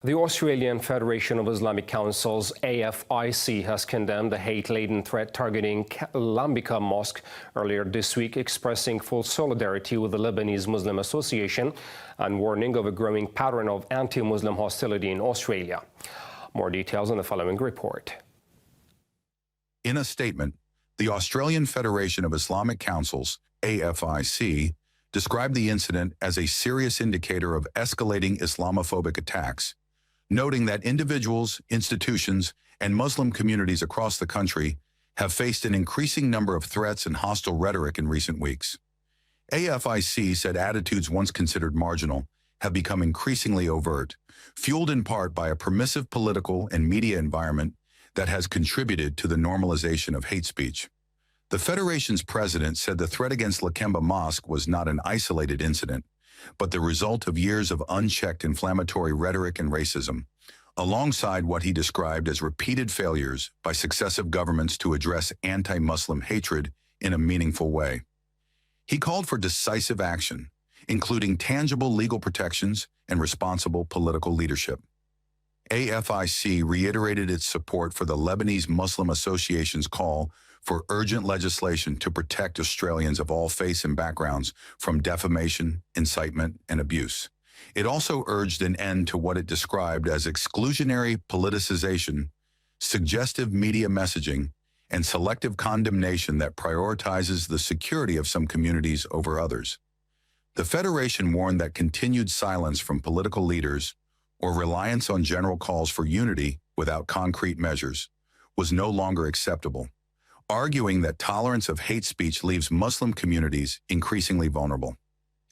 The Australian Federation of Islamic Councils, AFIC, has condemned the hate-laden threat targeting Lakemba Mosque earlier this week, expressing full solidarity with the Lebanese Muslim Association and warning of a growing pattern of anti-Muslim hostility in Australia. More details in the following report. In a statement, the Australian Federation of Islamic Councils, AFIC, described the incident as a serious indicator of escalating Islamophobic attacks, noting that individuals, institutions, and Muslim communities across the country have faced an increasing number of threats and hostile rhetoric in recent weeks. AFIC said attitudes once considered marginal have become increasingly overt, fueled in part by a permissive political and media environment that has contributed to the normalization of hate speech. The Federation's president said the threat against Lakemba Mosque was not an isolated incident, but the result of years of unchecked inflammatory rhetoric and racism, alongside what he described as repeated failures by successive governments to address anti-Muslim hatred in a meaningful way. He called for decisive action, including tangible legal protections and responsible political leadership. AFIC reiterated its support for the Lebanese Muslim Association's call for urgent legislation to protect Australians of all faiths and backgrounds from defamation, incitement, and abuse. It also urged an end to what it described as exclusionary politicization, suggestive media messaging, and selective condemnation that prioritizes the security of some communities over others. The Federation warned that continued silence from political leaders or reliance on general calls for unity without concrete measures was no longer acceptable, arguing that tolerance of hate speech leaves Muslim communities increasingly vulnerable.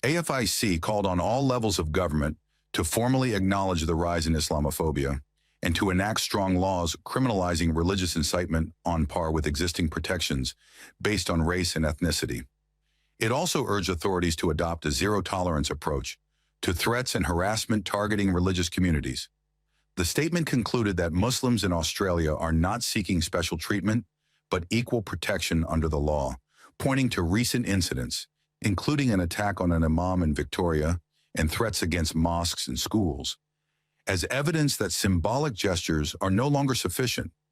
AFIC called on all levels of government to formally acknowledge the rise in Islamophobia and to enact strong laws criminalizing religious incitement on par with existing protections based on race and ethnicity. It also urged authorities to adopt a zero-tolerance approach to threats and harassment targeting religious communities. The statement concluded that Muslims in Australia are not seeking special treatment, but equal protection under the law, pointing to recent incidents, including an attack on an imam in Victoria and threats against mosques and schools, as evidence that symbolic gestures are no longer sufficient